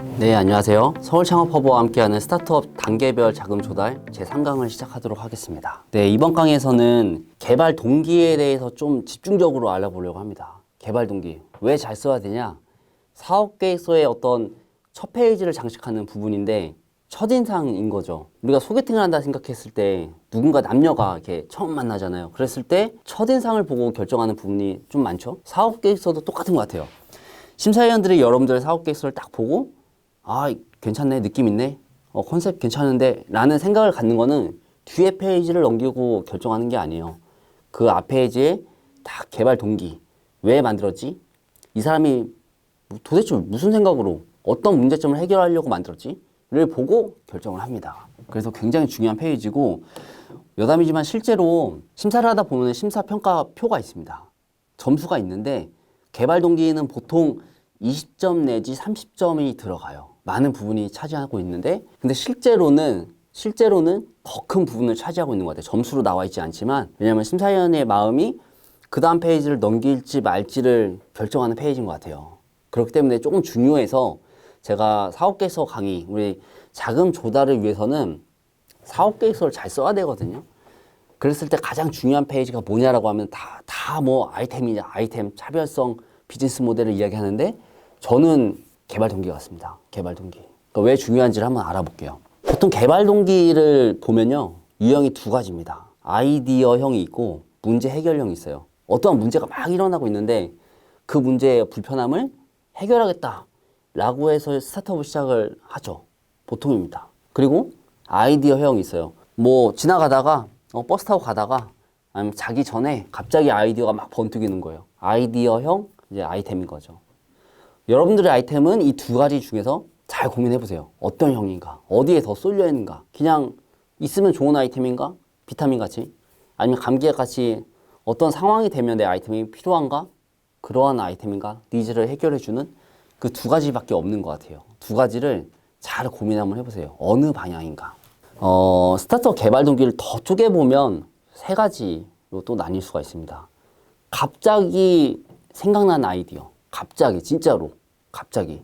네, 안녕하세요. 서울창업허브와 함께하는 스타트업 단계별 자금 조달 제3강을 시작하도록 하겠습니다. 네, 이번 강에서는 개발 동기에 대해서 좀 집중적으로 알아보려고 합니다. 개발 동기. 왜 잘 써야 되냐? 사업계획서의 어떤 첫 페이지를 장식하는 부분인데 첫인상인 거죠. 우리가 소개팅을 한다 생각했을 때 누군가 남녀가 이렇게 처음 만나잖아요. 그랬을 때 첫인상을 보고 결정하는 부분이 좀 많죠. 사업계획서도 똑같은 것 같아요. 심사위원들이 여러분들의 사업계획서를 딱 보고 아, 괜찮네, 느낌 있네, 컨셉 괜찮은데 라는 생각을 갖는 거는 뒤에 페이지를 넘기고 결정하는 게 아니에요. 그 앞 페이지에 딱 개발 동기, 왜 만들었지? 이 사람이 도대체 무슨 생각으로 어떤 문제점을 해결하려고 만들었지? 를 보고 결정을 합니다. 그래서 굉장히 중요한 페이지고 여담이지만 실제로 심사를 하다 보면 심사평가표가 있습니다. 점수가 있는데 개발 동기는 보통 20점 내지 30점이 들어가요. 많은 부분이 차지하고 있는데 근데 실제로는 더 큰 부분을 차지하고 있는 것 같아요. 점수로 나와 있지 않지만 왜냐하면 심사위원의 마음이 그 다음 페이지를 넘길지 말지를 결정하는 페이지인 것 같아요. 그렇기 때문에 조금 중요해서 제가 사업계획서 강의, 우리 자금 조달을 위해서는 사업계획서를 잘 써야 되거든요. 그랬을 때 가장 중요한 페이지가 뭐냐라고 하면 다 뭐 아이템이냐, 아이템, 차별성, 비즈니스 모델을 이야기하는데 저는 개발 동기 같습니다. 개발 동기. 그러니까 왜 중요한지를 한번 알아볼게요. 보통 개발 동기를 보면요. 유형이 두 가지입니다. 아이디어형이 있고 문제 해결형이 있어요. 어떠한 문제가 막 일어나고 있는데 그 문제의 불편함을 해결하겠다 라고 해서 스타트업을 시작을 하죠. 보통입니다. 그리고 아이디어형이 있어요. 뭐 지나가다가 버스 타고 가다가 아니면 자기 전에 갑자기 아이디어가 막 번뜩이는 거예요. 아이디어형 이제 아이템인 거죠. 여러분들의 아이템은 이 두 가지 중에서 잘 고민해 보세요. 어떤 형인가? 어디에 더 쏠려 있는가? 그냥 있으면 좋은 아이템인가? 비타민 같이? 아니면 감기약 같이 어떤 상황이 되면 내 아이템이 필요한가? 그러한 아이템인가? 니즈를 해결해 주는 그 두 가지밖에 없는 것 같아요. 두 가지를 잘 고민 한번 해보세요. 어느 방향인가? 스타트업 개발 동기를 더 쪼개보면 세 가지로 또 나뉠 수가 있습니다. 갑자기 생각난 아이디어. 갑자기, 진짜로. 갑자기.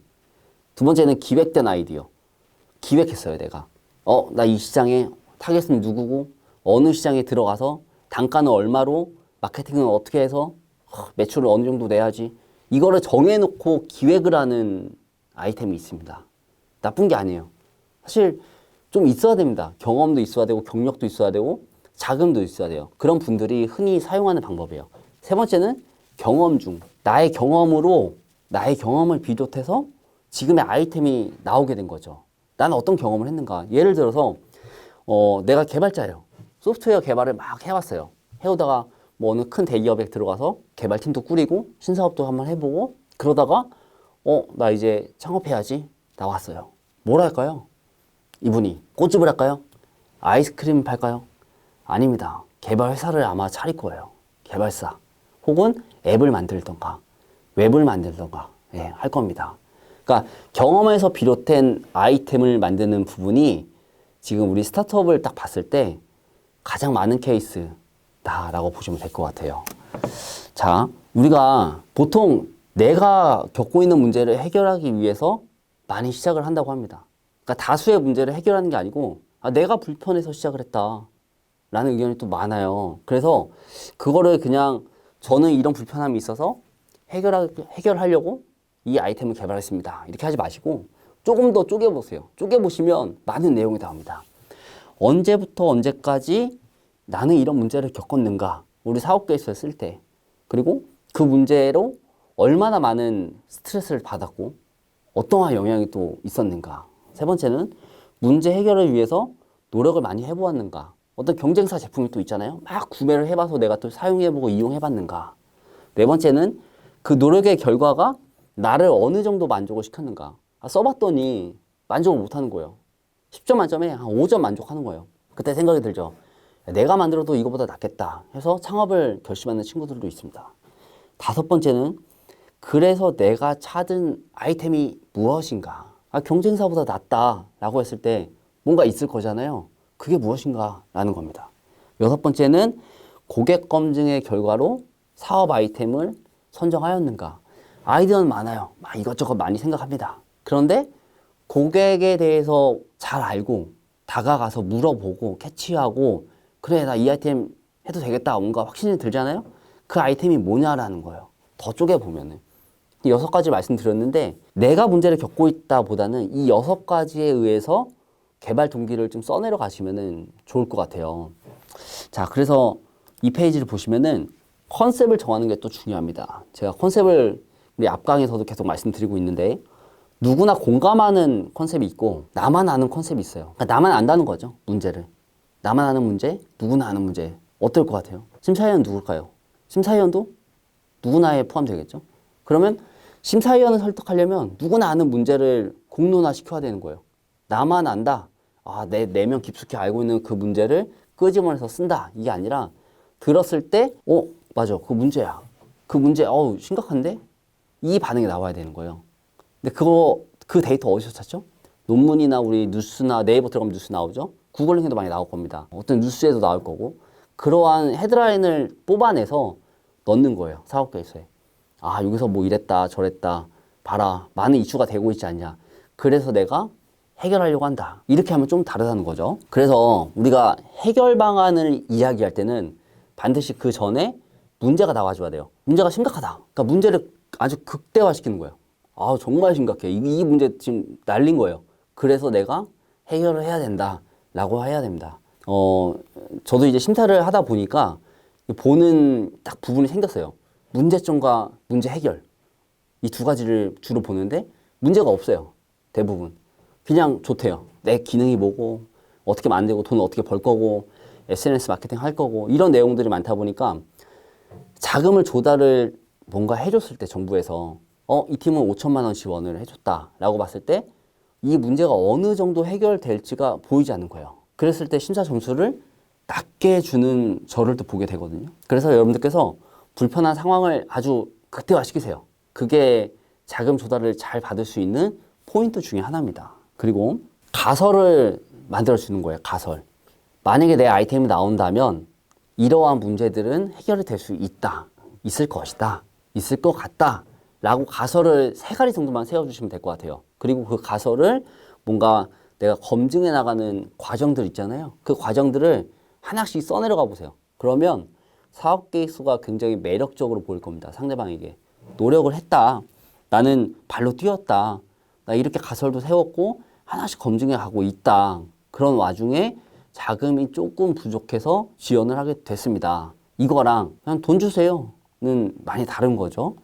두 번째는 기획된 아이디어. 기획했어요, 내가. 나 이 시장에 타겟은 누구고, 어느 시장에 들어가서 단가는 얼마로, 마케팅은 어떻게 해서, 매출을 어느 정도 내야지. 이거를 정해놓고 기획을 하는 아이템이 있습니다. 나쁜 게 아니에요. 사실 좀 있어야 됩니다. 경험도 있어야 되고, 경력도 있어야 되고, 자금도 있어야 돼요. 그런 분들이 흔히 사용하는 방법이에요. 세 번째는 경험 중. 나의 경험을 비롯해서 지금의 아이템이 나오게 된 거죠. 나는 어떤 경험을 했는가. 예를 들어서 내가 개발자예요. 소프트웨어 개발을 막 해왔어요. 해오다가 뭐 어느 큰 대기업에 들어가서 개발팀도 꾸리고 신사업도 한번 해보고 그러다가 나 이제 창업해야지 나왔어요. 뭘 할까요? 이분이 꽃집을 할까요? 아이스크림 팔까요? 아닙니다. 개발 회사를 아마 차릴 거예요. 개발사. 혹은 앱을 만들던가 웹을 만들던가 할 겁니다. 그러니까 경험에서 비롯된 아이템을 만드는 부분이 지금 우리 스타트업을 딱 봤을 때 가장 많은 케이스다라고 보시면 될 것 같아요. 자, 우리가 보통 내가 겪고 있는 문제를 해결하기 위해서 많이 시작을 한다고 합니다. 그러니까 다수의 문제를 해결하는 게 아니고 내가 불편해서 시작을 했다 라는 의견이 또 많아요. 그래서 그거를 그냥 저는 이런 불편함이 있어서 해결하려고 이 아이템을 개발했습니다. 이렇게 하지 마시고 조금 더 쪼개보세요. 쪼개보시면 많은 내용이 나옵니다. 언제부터 언제까지 나는 이런 문제를 겪었는가? 우리 사업계획서에 쓸 때. 그리고 그 문제로 얼마나 많은 스트레스를 받았고 어떠한 영향이 또 있었는가? 세 번째는 문제 해결을 위해서 노력을 많이 해보았는가? 어떤 경쟁사 제품이 또 있잖아요. 막 구매를 해봐서 내가 또 사용해보고 이용해봤는가? 네 번째는 그 노력의 결과가 나를 어느 정도 만족을 시켰는가. 써봤더니 만족을 못하는 거예요. 10점 만점에 한 5점 만족하는 거예요. 그때 생각이 들죠. 내가 만들어도 이거보다 낫겠다 해서 창업을 결심하는 친구들도 있습니다. 다섯 번째는 그래서 내가 찾은 아이템이 무엇인가. 경쟁사보다 낫다라고 했을 때 뭔가 있을 거잖아요. 그게 무엇인가 라는 겁니다. 여섯 번째는 고객 검증의 결과로 사업 아이템을 선정하였는가. 아이디어는 많아요. 막 이것저것 많이 생각합니다. 그런데 고객에 대해서 잘 알고 다가가서 물어보고 캐치하고 그래 나 이 아이템 해도 되겠다 뭔가 확신이 들잖아요. 그 아이템이 뭐냐라는 거예요. 더 쪼개보면은 6가지 말씀드렸는데 내가 문제를 겪고 있다 보다는 이 6가지에 의해서 개발 동기를 좀 써내려 가시면은 좋을 것 같아요. 자, 그래서 이 페이지를 보시면은 컨셉을 정하는 게 또 중요합니다. 제가 컨셉을 우리 앞강에서도 계속 말씀드리고 있는데 누구나 공감하는 컨셉이 있고 나만 아는 컨셉이 있어요. 그러니까 나만 안다는 거죠. 문제를. 나만 아는 문제, 누구나 아는 문제. 어떨 것 같아요? 심사위원 누굴까요? 심사위원도 누구나에 포함되겠죠? 그러면 심사위원을 설득하려면 누구나 아는 문제를 공론화 시켜야 되는 거예요. 나만 안다. 아, 내면 깊숙이 알고 있는 그 문제를 끄집어내서 쓴다. 이게 아니라 들었을 때, 맞아. 그 문제야. 그 문제, 심각한데? 이 반응이 나와야 되는 거예요. 근데 그 데이터 어디서 찾죠? 논문이나 우리 뉴스나 네이버 들어가면 뉴스 나오죠? 구글 링크도 많이 나올 겁니다. 어떤 뉴스에도 나올 거고. 그러한 헤드라인을 뽑아내서 넣는 거예요. 사업 계획서에. 아, 여기서 뭐 이랬다, 저랬다. 봐라. 많은 이슈가 되고 있지 않냐. 그래서 내가 해결하려고 한다. 이렇게 하면 좀 다르다는 거죠. 그래서 우리가 해결 방안을 이야기할 때는 반드시 그 전에 문제가 나와줘야 돼요. 문제가 심각하다. 그러니까 문제를 아주 극대화시키는 거예요. 아, 정말 심각해. 이 문제 지금 날린 거예요. 그래서 내가 해결을 해야 된다. 라고 해야 됩니다. 저도 이제 심사를 하다 보니까 보는 딱 부분이 생겼어요. 문제점과 문제 해결. 이 2가지를 주로 보는데 문제가 없어요. 대부분. 그냥 좋대요. 내 기능이 뭐고, 어떻게 만들고, 돈을 어떻게 벌 거고, SNS 마케팅 할 거고, 이런 내용들이 많다 보니까 자금을 조달을 뭔가 해줬을 때 정부에서 이 팀은 5천만 원 지원을 해줬다라고 봤을 때 이 문제가 어느 정도 해결될지가 보이지 않는 거예요. 그랬을 때 심사 점수를 낮게 주는 저를 또 보게 되거든요. 그래서 여러분들께서 불편한 상황을 아주 극대화시키세요. 그게 자금 조달을 잘 받을 수 있는 포인트 중에 하나입니다. 그리고 가설을 만들어주는 거예요. 가설. 만약에 내 아이템이 나온다면 이러한 문제들은 해결이 될 수 있다. 있을 것이다. 있을 것 같다. 라고 가설을 3가지 정도만 세워주시면 될 것 같아요. 그리고 그 가설을 뭔가 내가 검증해 나가는 과정들 있잖아요. 그 과정들을 하나씩 써내려가 보세요. 그러면 사업 계획서가 굉장히 매력적으로 보일 겁니다. 상대방에게. 노력을 했다. 나는 발로 뛰었다. 나 이렇게 가설도 세웠고 하나씩 검증해 가고 있다. 그런 와중에 자금이 조금 부족해서 지원을 하게 됐습니다. 이거랑 그냥 돈 주세요는 많이 다른 거죠.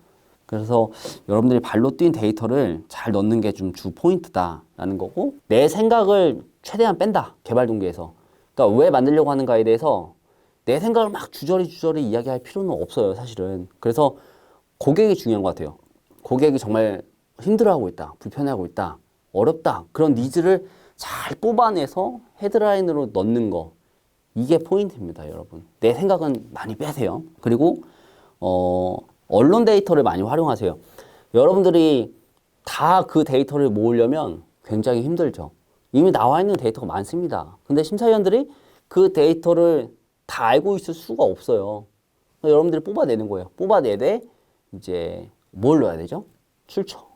그래서 여러분들이 발로 뛴 데이터를 잘 넣는 게 좀 주 포인트다라는 거고 내 생각을 최대한 뺀다. 개발 동기에서. 그러니까 왜 만들려고 하는가에 대해서 내 생각을 막 주저리 이야기할 필요는 없어요. 사실은. 그래서 고객이 중요한 것 같아요. 고객이 정말 힘들어하고 있다. 불편해하고 있다. 어렵다. 그런 니즈를 잘 뽑아내서 헤드라인으로 넣는 거. 이게 포인트입니다, 여러분. 내 생각은 많이 빼세요. 그리고 언론 데이터를 많이 활용하세요. 여러분들이 다 그 데이터를 모으려면 굉장히 힘들죠. 이미 나와 있는 데이터가 많습니다. 근데 심사위원들이 그 데이터를 다 알고 있을 수가 없어요. 여러분들이 뽑아내는 거예요. 뽑아내되 이제 뭘 넣어야 되죠? 출처.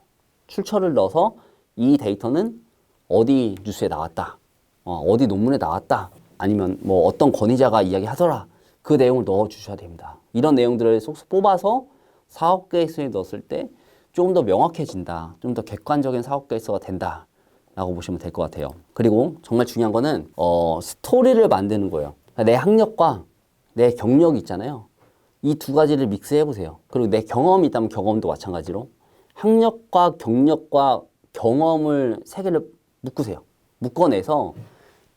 출처를 넣어서 이 데이터는 어디 뉴스에 나왔다. 어디 논문에 나왔다. 아니면 뭐 어떤 권위자가 이야기하더라. 그 내용을 넣어 주셔야 됩니다. 이런 내용들을 쏙쏙 뽑아서 사업 계획서에 넣었을 때 조금 더 명확해진다. 좀 더 객관적인 사업 계획서가 된다. 라고 보시면 될 것 같아요. 그리고 정말 중요한 거는 스토리를 만드는 거예요. 내 학력과 내 경력이 있잖아요. 이 2가지를 믹스해 보세요. 그리고 내 경험이 있다면 경험도 마찬가지로 학력과 경력과 경험을 3개를 묶으세요. 묶어내서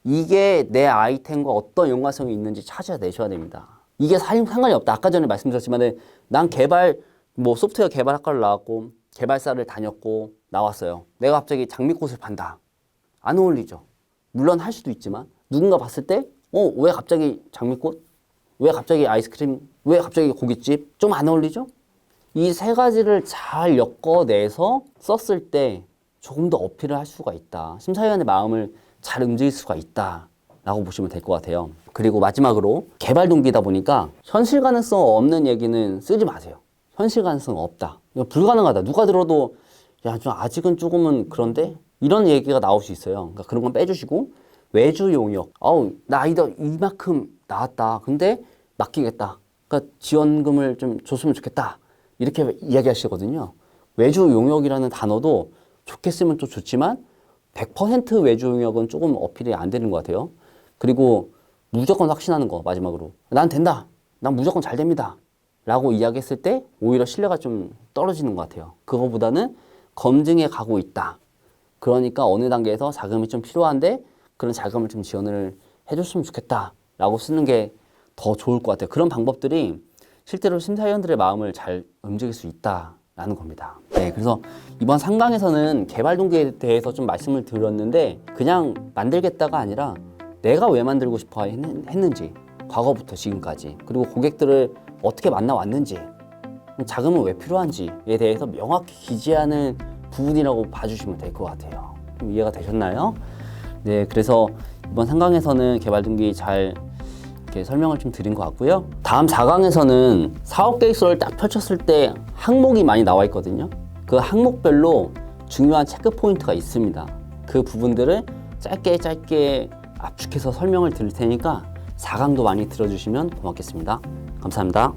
이게 내 아이템과 어떤 연관성이 있는지 찾아내셔야 됩니다. 이게 상관이 없다. 아까 전에 말씀드렸지만 난 소프트웨어 개발학과를 나왔고 개발사를 다녔고 나왔어요. 내가 갑자기 장미꽃을 판다. 안 어울리죠. 물론 할 수도 있지만 누군가 봤을 때 왜 갑자기 장미꽃? 왜 갑자기 아이스크림? 왜 갑자기 고깃집? 좀 안 어울리죠? 이 3가지를 잘 엮어내서 썼을 때 조금 더 어필을 할 수가 있다. 심사위원의 마음을 잘 움직일 수가 있다. 라고 보시면 될 것 같아요. 그리고 마지막으로 개발 동기다 보니까 현실 가능성 없는 얘기는 쓰지 마세요. 현실 가능성 없다. 이거 불가능하다. 누가 들어도 야, 좀 아직은 조금은 그런데? 이런 얘기가 나올 수 있어요. 그러니까 그런 건 빼주시고 외주 용역. 나 이만큼 나왔다. 근데 맡기겠다. 그러니까 지원금을 좀 줬으면 좋겠다. 이렇게 이야기하시거든요. 외주 용역이라는 단어도 좋게 쓰면 또 좋지만 100% 외주 용역은 조금 어필이 안 되는 것 같아요. 그리고 무조건 확신하는 거 마지막으로. 난 된다. 난 무조건 잘 됩니다. 라고 이야기했을 때 오히려 신뢰가 좀 떨어지는 것 같아요. 그거보다는 검증해 가고 있다. 그러니까 어느 단계에서 자금이 좀 필요한데 그런 자금을 좀 지원을 해줬으면 좋겠다. 라고 쓰는 게 더 좋을 것 같아요. 그런 방법들이 실제로 심사위원들의 마음을 잘 움직일 수 있다라는 겁니다. 네, 그래서 이번 상강에서는 개발 동기에 대해서 좀 말씀을 드렸는데 그냥 만들겠다가 아니라 내가 왜 만들고 싶어 했는지 과거부터 지금까지 그리고 고객들을 어떻게 만나왔는지 자금은 왜 필요한지에 대해서 명확히 기재하는 부분이라고 봐주시면 될 것 같아요. 좀 이해가 되셨나요? 네, 그래서 이번 상강에서는 개발 동기 잘 이렇게 설명을 좀 드린 것 같고요. 다음 4강에서는 사업 계획서를 딱 펼쳤을 때 항목이 많이 나와 있거든요. 그 항목별로 중요한 체크 포인트가 있습니다. 그 부분들을 짧게 압축해서 설명을 드릴 테니까 4강도 많이 들어주시면 고맙겠습니다. 감사합니다.